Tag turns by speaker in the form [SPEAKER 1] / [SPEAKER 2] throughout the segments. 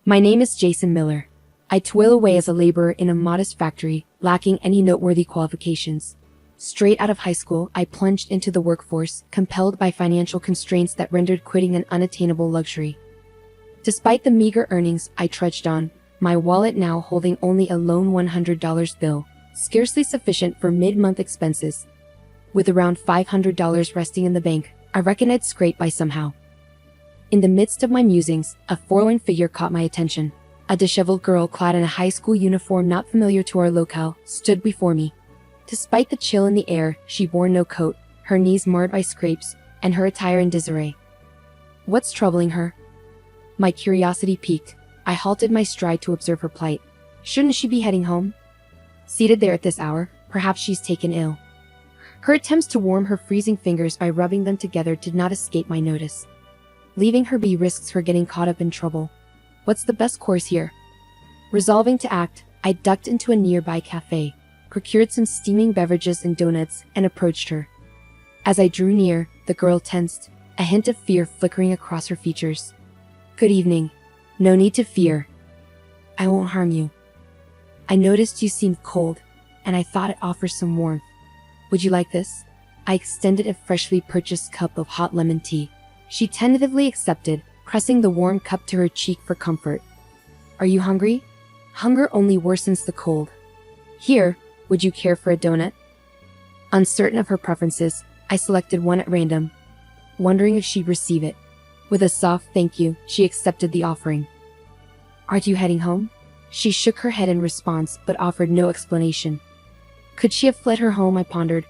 [SPEAKER 1] My name is Jason Miller. I toil away as a laborer in a modest factory, lacking any noteworthy qualifications. Straight out of high school, I plunged into the workforce, compelled by financial constraints that rendered quitting an unattainable luxury. Despite the meager earnings, I trudged on, my wallet now holding only a lone $100 bill, scarcely sufficient for mid-month expenses. With around $500 resting in the bank, I reckoned I'd scrape by somehow. In the midst of my musings, a forlorn figure caught my attention. A disheveled girl clad in a high school uniform not familiar to our locale stood before me. Despite the chill in the air, she wore no coat, her knees marred by scrapes, and her attire in disarray. What's troubling her? My curiosity piqued. I halted my stride to observe her plight. Shouldn't she be heading home? Seated there at this hour, perhaps she's taken ill. Her attempts to warm her freezing fingers by rubbing them together did not escape my notice. Leaving her be risks her getting caught up in trouble. What's the best course here? Resolving to act, I ducked into a nearby cafe, procured some steaming beverages and donuts, and approached her. As I drew near, the girl tensed, a hint of fear flickering across her features. Good evening. No need to fear. I won't harm you. I noticed you seemed cold, and I thought it offers some warmth. Would you like this? I extended a freshly purchased cup of hot lemon tea. She tentatively accepted, pressing the warm cup to her cheek for comfort. Are you hungry? Hunger only worsens the cold. Here, would you care for a donut? Uncertain of her preferences, I selected one at random, wondering if she'd receive it. With a soft thank you, she accepted the offering. Aren't you heading home? She shook her head in response, but offered no explanation. Could she have fled her home, I pondered,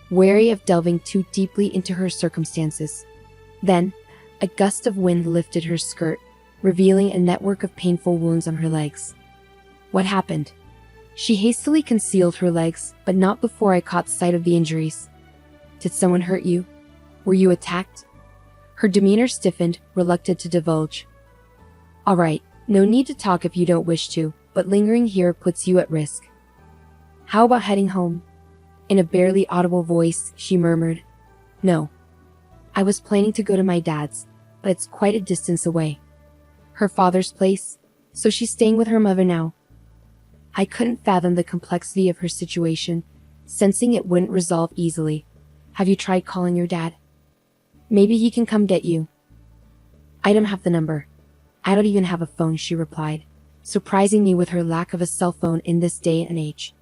[SPEAKER 1] wary of delving too deeply into her circumstances. Then, a gust of wind lifted her skirt, revealing a network of painful wounds on her legs. What happened? She hastily concealed her legs, but not before I caught sight of the injuries. Did someone hurt you? Were you attacked? Her demeanor stiffened, reluctant to divulge. All right, no need to talk if you don't wish to, but lingering here puts you at risk. How about heading home? In a barely audible voice, she murmured. No. I was planning to go to my dad's, but it's quite a distance away. Her father's place, so she's staying with her mother now. I couldn't fathom the complexity of her situation, sensing it wouldn't resolve easily. Have you tried calling your dad? Maybe he can come get you. I don't have the number. I don't even have a phone, she replied, surprising me with her lack of a cell phone in this day and age.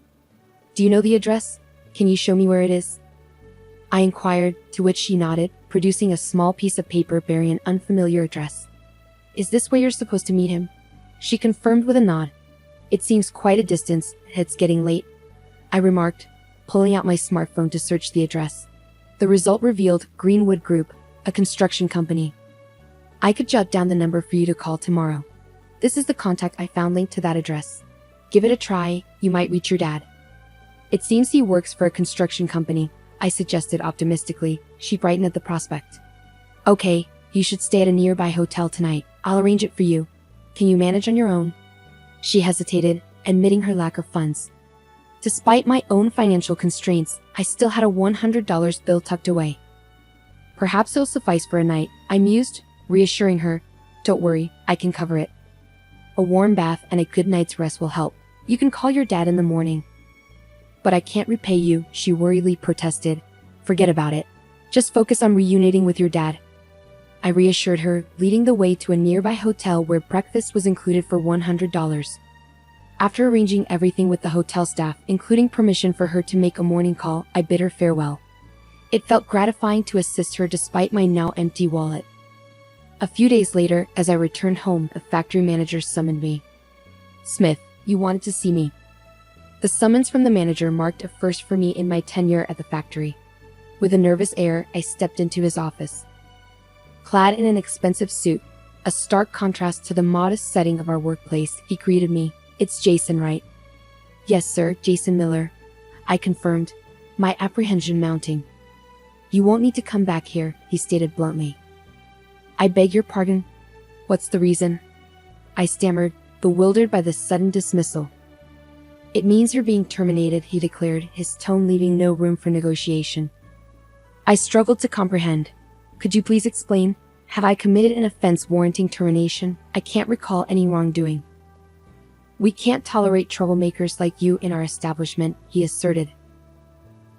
[SPEAKER 1] Do you know the address? Can you show me where it is? I inquired, to which she nodded, producing a small piece of paper bearing an unfamiliar address. Is this where you're supposed to meet him? She confirmed with a nod. It seems quite a distance, and it's getting late, I remarked, pulling out my smartphone to search the address. The result revealed Greenwood Group, a construction company. I could jot down the number for you to call tomorrow. This is the contact I found linked to that address. Give it a try, you might reach your dad. It seems he works for a construction company, I suggested optimistically. She brightened at the prospect. Okay, you should stay at a nearby hotel tonight. I'll arrange it for you. Can you manage on your own? She hesitated, admitting her lack of funds. Despite my own financial constraints, I still had a $100 bill tucked away. Perhaps it'll suffice for a night, I mused, reassuring her. Don't worry, I can cover it. A warm bath and a good night's rest will help. You can call your dad in the morning. But I can't repay you, she worriedly protested. Forget about it. Just focus on reuniting with your dad. I reassured her, leading the way to a nearby hotel where breakfast was included for $100. After arranging everything with the hotel staff, including permission for her to make a morning call, I bid her farewell. It felt gratifying to assist her despite my now empty wallet. A few days later, as I returned home, the factory manager summoned me. Smith, you wanted to see me. The summons from the manager marked a first for me in my tenure at the factory. With a nervous air, I stepped into his office. Clad in an expensive suit, a stark contrast to the modest setting of our workplace, he greeted me. It's Jason, right? Yes, sir, Jason Miller. I confirmed, my apprehension mounting. You won't need to come back here, he stated bluntly. I beg your pardon? What's the reason? I stammered, bewildered by this sudden dismissal. It means you're being terminated, he declared, his tone leaving no room for negotiation. I struggled to comprehend. Could you please explain? Have I committed an offense warranting termination? I can't recall any wrongdoing. We can't tolerate troublemakers like you in our establishment, he asserted.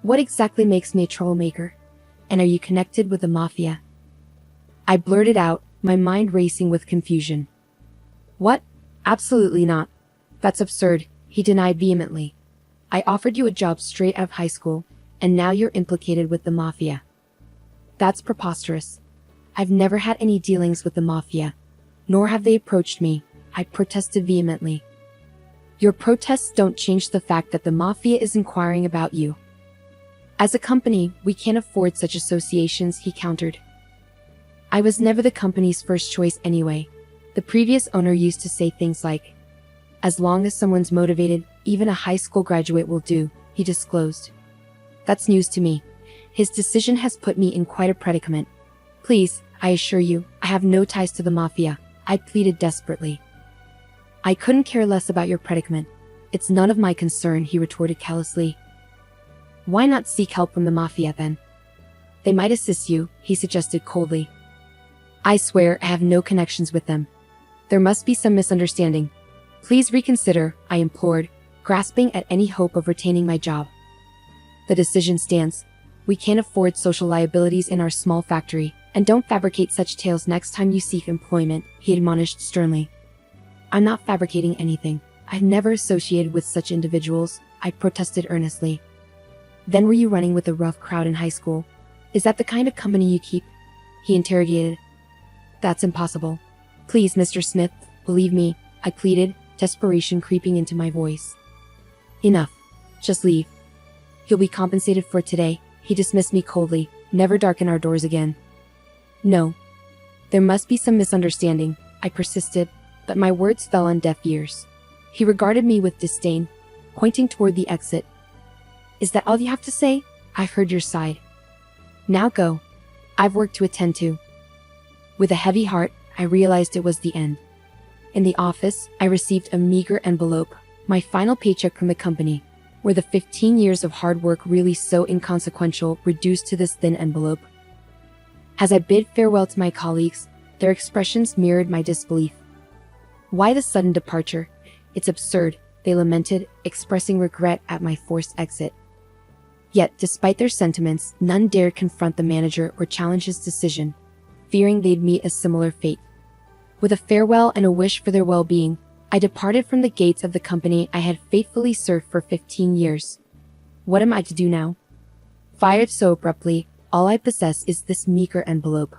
[SPEAKER 1] What exactly makes me a troublemaker? And are you connected with the mafia? I blurted out, my mind racing with confusion. What? Absolutely not. That's absurd, he denied vehemently. I offered you a job straight out of high school, and now you're implicated with the mafia. That's preposterous. I've never had any dealings with the mafia, nor have they approached me, I protested vehemently. Your protests don't change the fact that the mafia is inquiring about you. As a company, we can't afford such associations, he countered. I was never the company's first choice anyway. The previous owner used to say things like, as long as someone's motivated, even a high school graduate will do, he disclosed. That's news to me. His decision has put me in quite a predicament. Please, I assure you, I have no ties to the mafia, I pleaded desperately. I couldn't care less about your predicament. It's none of my concern, he retorted callously. Why not seek help from the mafia then? They might assist you, he suggested coldly. I swear I have no connections with them. There must be some misunderstanding. Please reconsider, I implored, grasping at any hope of retaining my job. The decision stands. We can't afford social liabilities in our small factory, and don't fabricate such tales next time you seek employment, he admonished sternly. I'm not fabricating anything. I've never associated with such individuals, I protested earnestly. Then were you running with a rough crowd in high school? Is that the kind of company you keep? He interrogated. That's impossible. Please, Mr. Smith, believe me, I pleaded, desperation creeping into my voice. Enough. Just leave. You'll be compensated for today, he dismissed me coldly, never darken our doors again. No. There must be some misunderstanding, I persisted, but my words fell on deaf ears. He regarded me with disdain, pointing toward the exit. Is that all you have to say? I've heard your side. Now go. I've work to attend to. With a heavy heart, I realized it was the end. In the office, I received a meager envelope, my final paycheck from the company. Were the 15 years of hard work really so inconsequential, reduced to this thin envelope? As I bid farewell to my colleagues, their expressions mirrored my disbelief. Why the sudden departure? It's absurd, they lamented, expressing regret at my forced exit. Yet, despite their sentiments, none dared confront the manager or challenge his decision, fearing they'd meet a similar fate. With a farewell and a wish for their well-being, I departed from the gates of the company I had faithfully served for 15 years. What am I to do now? Fired so abruptly, all I possess is this meager envelope.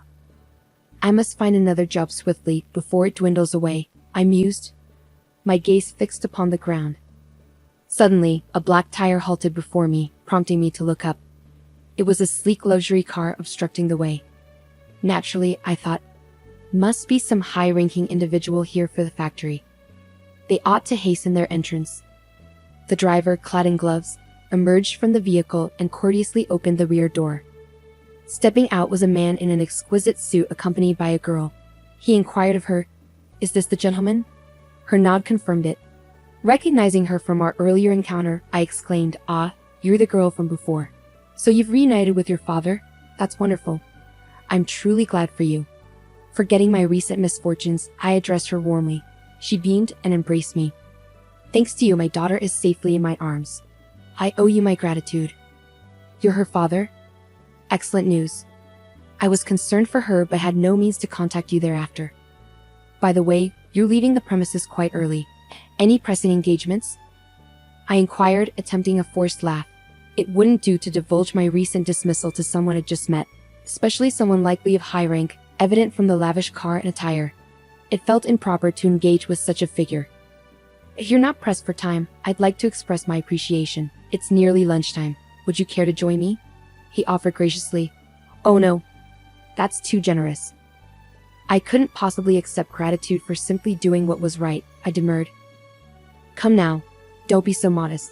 [SPEAKER 1] I must find another job swiftly before it dwindles away, I mused, my gaze fixed upon the ground. Suddenly, a black tire halted before me, prompting me to look up. It was a sleek luxury car obstructing the way. Naturally, I thought, must be some high-ranking individual here for the factory. They ought to hasten their entrance. The driver, clad in gloves, emerged from the vehicle and courteously opened the rear door. Stepping out was a man in an exquisite suit accompanied by a girl. He inquired of her, "Is this the gentleman?" Her nod confirmed it. Recognizing her from our earlier encounter, I exclaimed, "Ah, you're the girl from before. So you've reunited with your father? That's wonderful. I'm truly glad for you." Forgetting my recent misfortunes, I addressed her warmly. She beamed and embraced me. "Thanks to you, my daughter is safely in my arms. I owe you my gratitude." "You're her father?" Excellent news. I was concerned for her but had no means to contact you thereafter. By the way, you're leaving the premises quite early. Any pressing engagements? I inquired, attempting a forced laugh. It wouldn't do to divulge my recent dismissal to someone I'd just met, especially someone likely of high rank, evident from the lavish car and attire. It felt improper to engage with such a figure. "If you're not pressed for time, I'd like to express my appreciation. It's nearly lunchtime. Would you care to join me?" He offered graciously. "Oh no. That's too generous. I couldn't possibly accept gratitude for simply doing what was right," I demurred. "Come now. Don't be so modest.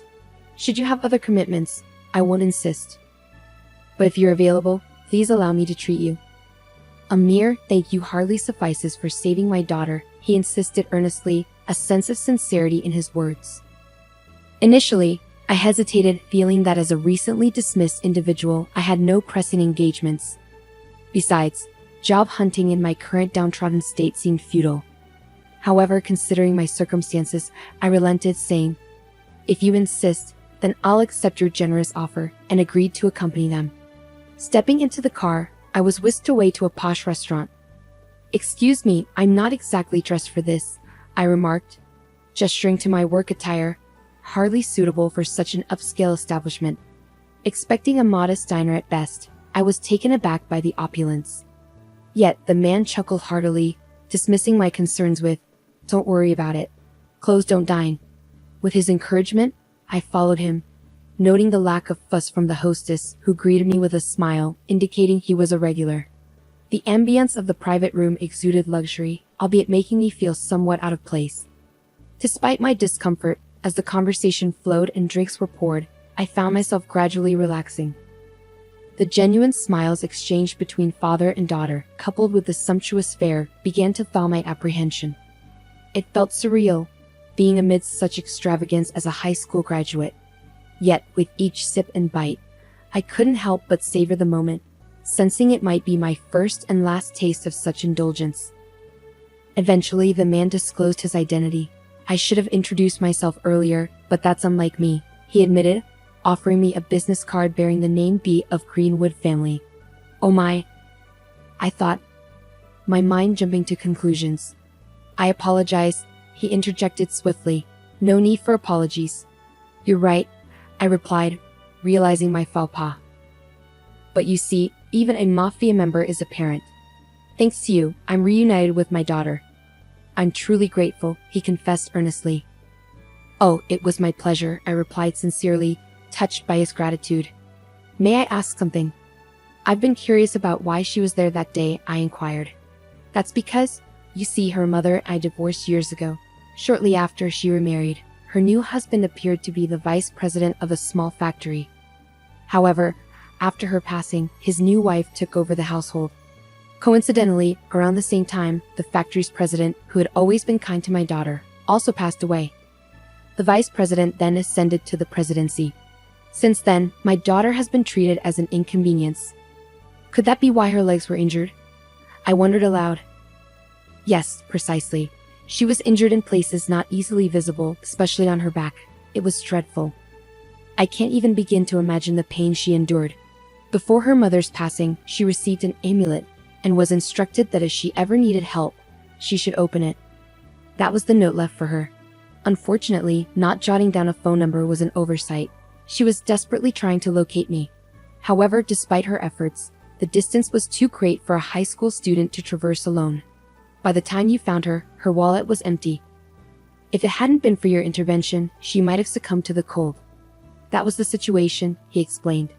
[SPEAKER 1] Should you have other commitments, I won't insist. But if you're available, please allow me to treat you." "A mere thank you hardly suffices for saving my daughter," he insisted earnestly, a sense of sincerity in his words. Initially, I hesitated, feeling that as a recently dismissed individual, I had no pressing engagements. Besides, Job hunting in my current downtrodden state seemed futile. However, considering my circumstances, I relented, saying, "If you insist, then I'll accept your generous offer," and agreed to accompany them. Stepping into the car, I was whisked away to a posh restaurant. "Excuse me, I'm not exactly dressed for this," I remarked, gesturing to my work attire, hardly suitable for such an upscale establishment. Expecting a modest diner at best, I was taken aback by the opulence. Yet the man chuckled heartily, dismissing my concerns with, "Don't worry about it. Clothes don't dine." With his encouragement, I followed him, noting the lack of fuss from the hostess, who greeted me with a smile, indicating he was a regular. The ambience of the private room exuded luxury, albeit making me feel somewhat out of place. Despite my discomfort, as the conversation flowed and drinks were poured, I found myself gradually relaxing. The genuine smiles exchanged between father and daughter, coupled with the sumptuous fare, began to thaw my apprehension. It felt surreal, being amidst such extravagance as a high school graduate. Yet, with each sip and bite, I couldn't help but savor the moment, sensing it might be my first and last taste of such indulgence. Eventually, the man disclosed his identity. "I should have introduced myself earlier, but that's unlike me," he admitted, offering me a business card bearing the name B of Greenwood family. "Oh my," I thought, my mind jumping to conclusions. "I apologize," he interjected swiftly. "No need for apologies." "You're right," I replied, realizing my faux pas. "But you see, even a mafia member is a parent. Thanks to you, I'm reunited with my daughter." "I'm truly grateful," he confessed earnestly. "Oh, it was my pleasure," I replied sincerely, touched by his gratitude. "May I ask something?" "I've been curious about why she was there that day," I inquired. "That's because, you see, her mother and I divorced years ago. Shortly after she remarried, her new husband appeared to be the vice president of a small factory. However, after her passing, his new wife took over the household. Coincidentally, around the same time, the factory's president, who had always been kind to my daughter, also passed away. The vice president then ascended to the presidency. Since then, my daughter has been treated as an inconvenience. Could that be why her legs were injured? I wondered aloud. Yes, precisely. She was injured in places not easily visible, especially on her back. It was dreadful. I can't even begin to imagine the pain she endured. Before her mother's passing, she received an amulet and was instructed that if she ever needed help, she should open it. That was the note left for her. Unfortunately, not jotting down a phone number was an oversight. She was desperately trying to locate me. However, despite her efforts, the distance was too great for a high school student to traverse alone. By the time you found her, her wallet was empty. If it hadn't been for your intervention, she might have succumbed to the cold. That was the situation, he explained.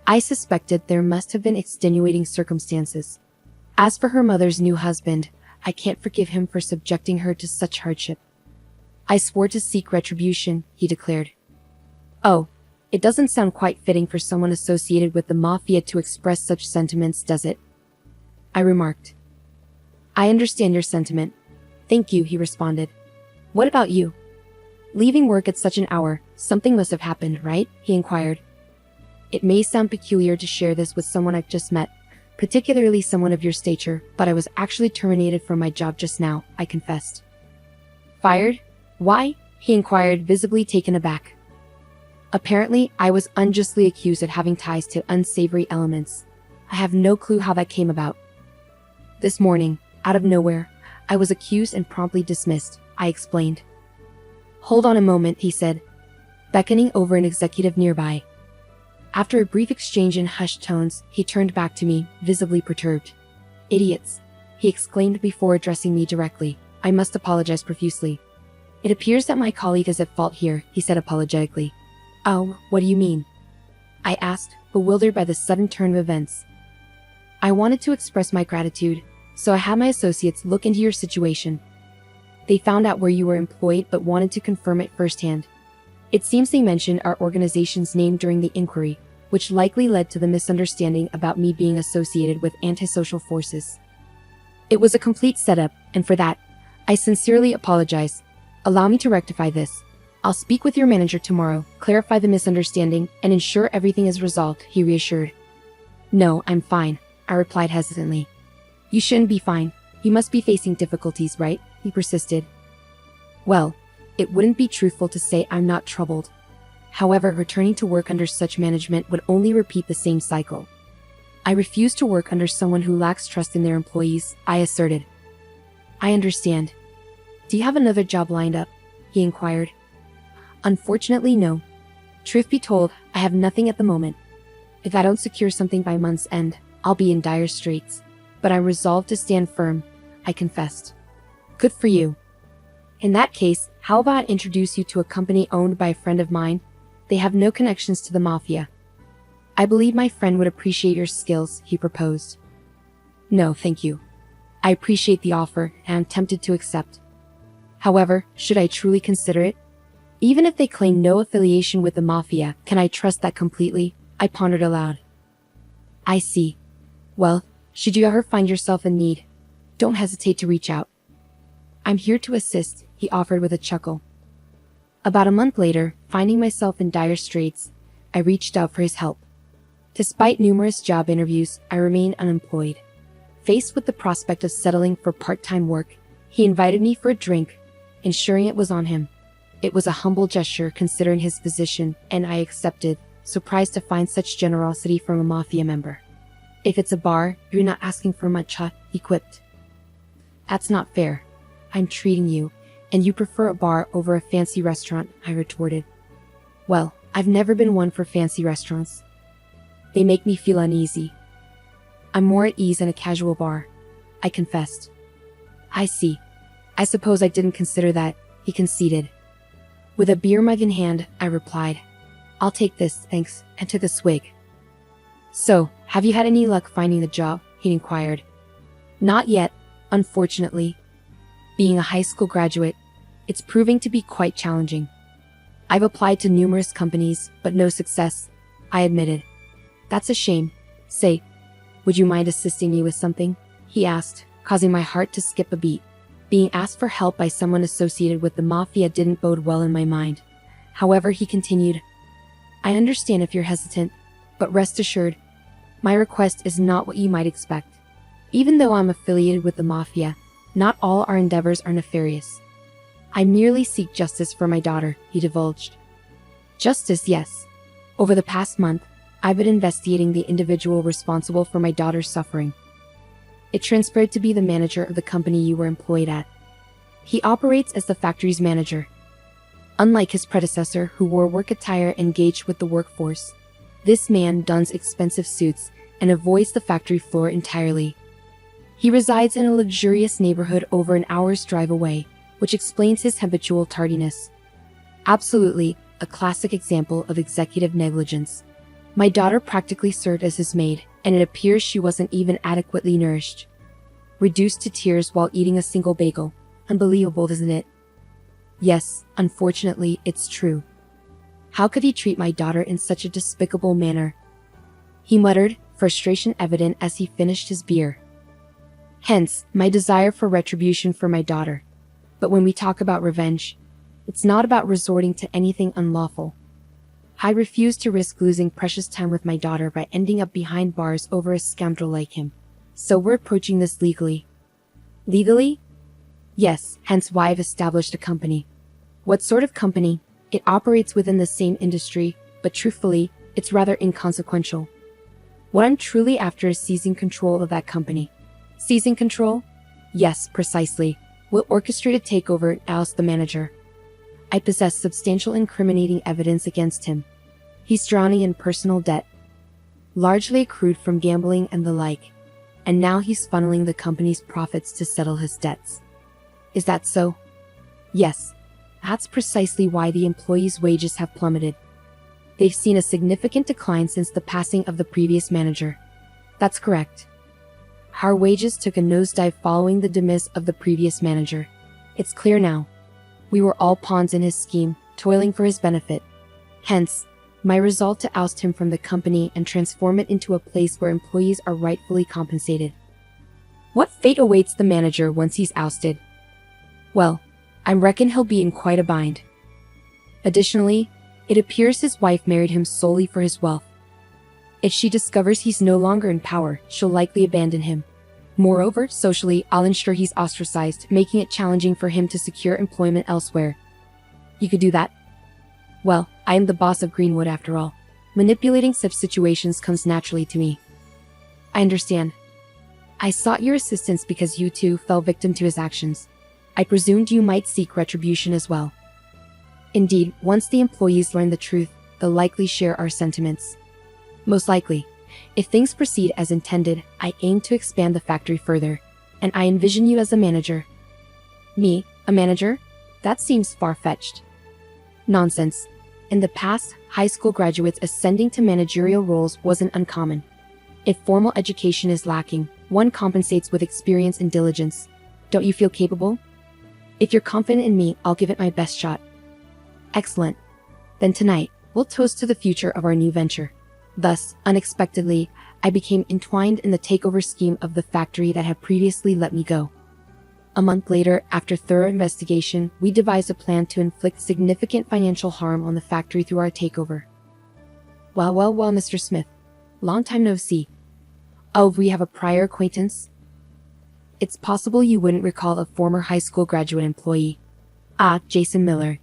[SPEAKER 1] I suspected there must have been extenuating circumstances. As for her mother's new husband, I can't forgive him for subjecting her to such hardship. I swore to seek retribution, he declared. Oh, it doesn't sound quite fitting for someone associated with the mafia to express such sentiments, does it? I remarked. I understand your sentiment. Thank you, he responded. What about you? Leaving work at such an hour, something must have happened, right? He inquired. It may sound peculiar to share this with someone I've just met, particularly someone of your stature, but I was actually terminated from my job just now, I confessed. Fired? Why? He inquired, visibly taken aback. Apparently, I was unjustly accused of having ties to unsavory elements. I have no clue how that came about. This morning, out of nowhere, I was accused and promptly dismissed, I explained. Hold on a moment, he said, beckoning over an executive nearby. After a brief exchange in hushed tones, he turned back to me, visibly perturbed. Idiots, he exclaimed before addressing me directly. I must apologize profusely. It appears that my colleague is at fault here, he said apologetically. Oh, what do you mean? I asked, bewildered by the sudden turn of events. I wanted to express my gratitude, so I had my associates look into your situation. They found out where you were employed but wanted to confirm it firsthand. It seems they mentioned our organization's name during the inquiry, which likely led to the misunderstanding about me being associated with antisocial forces. It was a complete setup, and for that, I sincerely apologize. Allow me to rectify this. I'll speak with your manager tomorrow, clarify the misunderstanding, and ensure everything is resolved, he reassured. No, I'm fine, I replied hesitantly. You shouldn't be fine. You must be facing difficulties, right? He persisted. Well, it wouldn't be truthful to say I'm not troubled. However, returning to work under such management would only repeat the same cycle. I refuse to work under someone who lacks trust in their employees, I asserted. I understand. Do you have another job lined up? He inquired. Unfortunately, no. Truth be told, I have nothing at the moment. If I don't secure something by month's end, I'll be in dire straits. But I'm resolved to stand firm, I confessed. Good for you. In that case, how about I introduce you to a company owned by a friend of mine? They have no connections to the mafia. I believe my friend would appreciate your skills, he proposed. No, thank you. I appreciate the offer and I'm tempted to accept. However, should I truly consider it? Even if they claim no affiliation with the mafia, can I trust that completely? I pondered aloud. I see. Well, should you ever find yourself in need, don't hesitate to reach out. I'm here to assist, he offered with a chuckle. About a month later, finding myself in dire straits, I reached out for his help. Despite numerous job interviews, I remained unemployed. Faced with the prospect of settling for part-time work, he invited me for a drink, ensuring it was on him. It was a humble gesture considering his position, and I accepted, surprised to find such generosity from a mafia member. If it's a bar, you're not asking for much, huh? He quipped. That's not fair. I'm treating you, and you prefer a bar over a fancy restaurant, I retorted. Well, I've never been one for fancy restaurants. They make me feel uneasy. I'm more at ease in a casual bar, I confessed. I see. I suppose I didn't consider that, he conceded. With a beer mug in hand, I replied, I'll take this, thanks, and took a swig. So, have you had any luck finding the job? He inquired. Not yet, unfortunately. Being a high school graduate, it's proving to be quite challenging. I've applied to numerous companies, but no success, I admitted. That's a shame. Say, would you mind assisting me with something? He asked, causing my heart to skip a beat. Being asked for help by someone associated with the mafia didn't bode well in my mind. However, he continued, I understand if you're hesitant, but rest assured, my request is not what you might expect. Even though I'm affiliated with the mafia, not all our endeavors are nefarious. I merely seek justice for my daughter, he divulged. Justice, yes. Over the past month, I've been investigating the individual responsible for my daughter's suffering. It transpired to be the manager of the company you were employed at. He operates as the factory's manager. Unlike his predecessor, who wore work attire and engaged with the workforce, this man dons expensive suits and avoids the factory floor entirely. He resides in a luxurious neighborhood over an hour's drive away, which explains his habitual tardiness. Absolutely, a classic example of executive negligence. My daughter practically served as his maid, and it appears she wasn't even adequately nourished. Reduced to tears while eating a single bagel. Unbelievable, isn't it? Yes, unfortunately, it's true. How could he treat my daughter in such a despicable manner? He muttered, frustration evident as he finished his beer. Hence, my desire for retribution for my daughter. But when we talk about revenge, it's not about resorting to anything unlawful. I refuse to risk losing precious time with my daughter by ending up behind bars over a scoundrel like him. So we're approaching this legally. Legally? Yes, hence why I've established a company. What sort of company? It operates within the same industry, but truthfully, it's rather inconsequential. What I'm truly after is seizing control of that company. Seizing control? Yes, precisely. We'll orchestrate a takeover and oust the manager. I possess substantial incriminating evidence against him. He's drowning in personal debt, largely accrued from gambling and the like, and now he's funneling the company's profits to settle his debts. Is that so? Yes. That's precisely why the employees' wages have plummeted. They've seen a significant decline since the passing of the previous manager. That's correct. Our wages took a nosedive following the demise of the previous manager. It's clear now. We were all pawns in his scheme, toiling for his benefit. Hence, my resolve to oust him from the company and transform it into a place where employees are rightfully compensated. What fate awaits the manager once he's ousted? Well, I reckon he'll be in quite a bind. Additionally, it appears his wife married him solely for his wealth. If she discovers he's no longer in power, she'll likely abandon him. Moreover, socially, I'll ensure he's ostracized, making it challenging for him to secure employment elsewhere. You could do that? Well, I am the boss of Greenwood after all. Manipulating such situations comes naturally to me. I understand. I sought your assistance because you too fell victim to his actions. I presumed you might seek retribution as well. Indeed, once the employees learn the truth, they'll likely share our sentiments. Most likely. If things proceed as intended, I aim to expand the factory further, and I envision you as a manager. Me, a manager? That seems far-fetched. Nonsense. In the past, high school graduates ascending to managerial roles wasn't uncommon. If formal education is lacking, one compensates with experience and diligence. Don't you feel capable? If you're confident in me, I'll give it my best shot. Excellent. Then tonight, we'll toast to the future of our new venture. Thus, unexpectedly, I became entwined in the takeover scheme of the factory that had previously let me go. A month later, after thorough investigation, we devised a plan to inflict significant financial harm on the factory through our takeover. Well, Mr. Smith. Long time no see. Oh, we have a prior acquaintance? It's possible you wouldn't recall a former high school graduate employee. Ah, Jason Miller.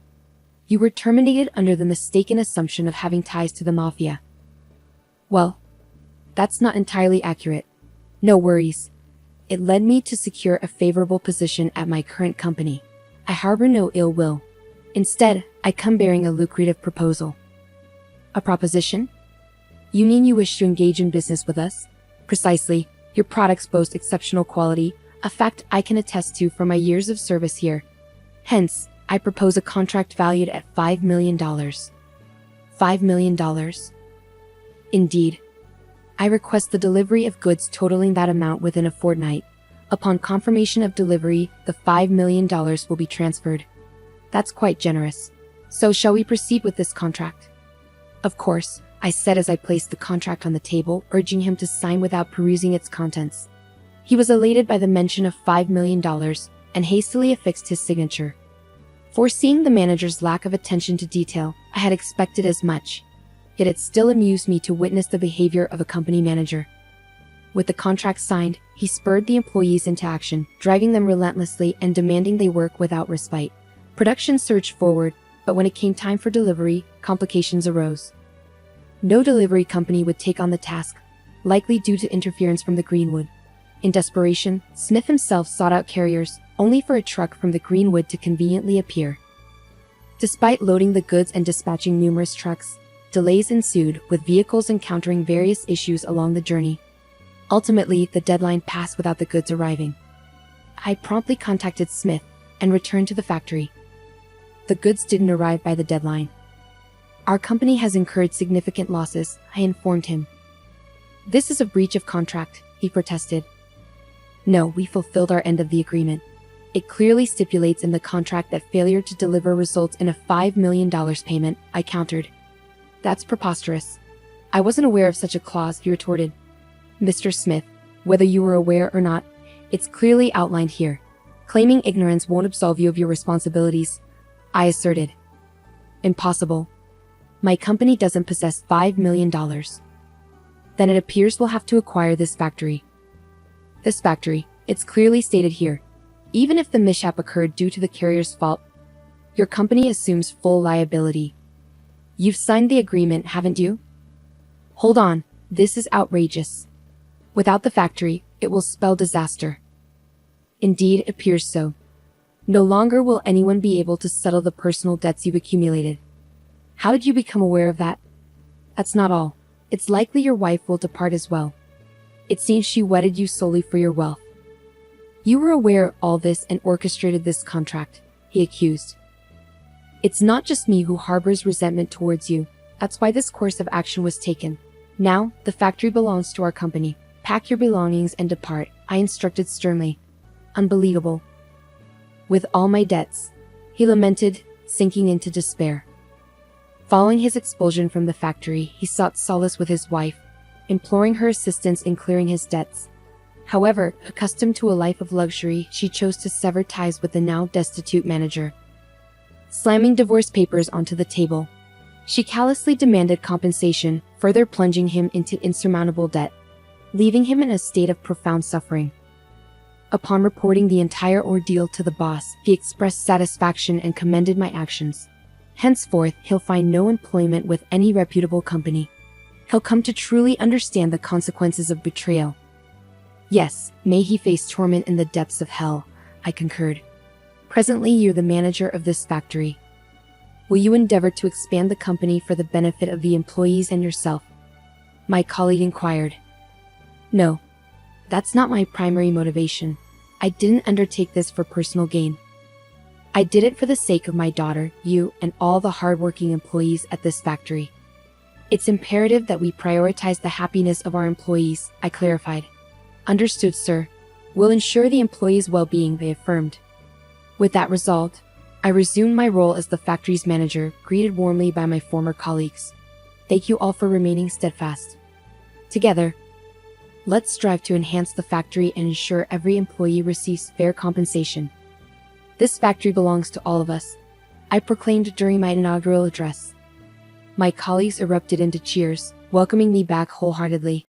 [SPEAKER 1] You were terminated under the mistaken assumption of having ties to the mafia. Well, that's not entirely accurate. No worries. It led me to secure a favorable position at my current company. I harbor no ill will. Instead, I come bearing a lucrative proposal. A proposition? You mean you wish to engage in business with us? Precisely. Your products boast exceptional quality, a fact I can attest to from my years of service here. Hence, I propose a contract valued at $5 million. $5 million? Indeed. I request the delivery of goods totaling that amount within a fortnight. Upon confirmation of delivery, the $5 million will be transferred. That's quite generous. So shall we proceed with this contract? Of course, I said as I placed the contract on the table, urging him to sign without perusing its contents. He was elated by the mention of $5 million and hastily affixed his signature. Foreseeing the manager's lack of attention to detail, I had expected as much. Yet it still amused me to witness the behavior of a company manager. With the contract signed, he spurred the employees into action, driving them relentlessly and demanding they work without respite. Production surged forward, but when it came time for delivery, complications arose. No delivery company would take on the task, likely due to interference from the Greenwood. In desperation, Smith himself sought out carriers, only for a truck from the Greenwood to conveniently appear. Despite loading the goods and dispatching numerous trucks, delays ensued, with vehicles encountering various issues along the journey. Ultimately, the deadline passed without the goods arriving. I promptly contacted Smith and returned to the factory. The goods didn't arrive by the deadline. Our company has incurred significant losses, I informed him. This is a breach of contract, he protested. No, we fulfilled our end of the agreement. It clearly stipulates in the contract that failure to deliver results in a $5 million payment, I countered. That's preposterous. I wasn't aware of such a clause, he retorted. Mr. Smith, whether you were aware or not, it's clearly outlined here. Claiming ignorance won't absolve you of your responsibilities, I asserted. Impossible. My company doesn't possess $5 million. Then it appears we'll have to acquire this factory. This factory, it's clearly stated here. Even if the mishap occurred due to the carrier's fault, your company assumes full liability. You've signed the agreement, haven't you? Hold on, this is outrageous. Without the factory, it will spell disaster. Indeed, it appears so. No longer will anyone be able to settle the personal debts you've accumulated. How did you become aware of that? That's not all. It's likely your wife will depart as well. It seems she wedded you solely for your wealth. You were aware of all this and orchestrated this contract, he accused. It's not just me who harbors resentment towards you. That's why this course of action was taken. Now, the factory belongs to our company. Pack your belongings and depart, I instructed sternly. Unbelievable. With all my debts, he lamented, sinking into despair. Following his expulsion from the factory, he sought solace with his wife, imploring her assistance in clearing his debts. However, accustomed to a life of luxury, she chose to sever ties with the now destitute manager. Slamming divorce papers onto the table, she callously demanded compensation, further plunging him into insurmountable debt, leaving him in a state of profound suffering. Upon reporting the entire ordeal to the boss, he expressed satisfaction and commended my actions. Henceforth, he'll find no employment with any reputable company. He'll come to truly understand the consequences of betrayal. Yes, may he face torment in the depths of hell, I concurred. Presently, you're the manager of this factory. Will you endeavor to expand the company for the benefit of the employees and yourself? My colleague inquired. No. That's not my primary motivation. I didn't undertake this for personal gain. I did it for the sake of my daughter, you, and all the hardworking employees at this factory. It's imperative that we prioritize the happiness of our employees, I clarified. Understood, sir. We'll ensure the employees' well-being, they affirmed. With that resolved, I resumed my role as the factory's manager, greeted warmly by my former colleagues. Thank you all for remaining steadfast. Together, let's strive to enhance the factory and ensure every employee receives fair compensation. This factory belongs to all of us, I proclaimed during my inaugural address. My colleagues erupted into cheers, welcoming me back wholeheartedly.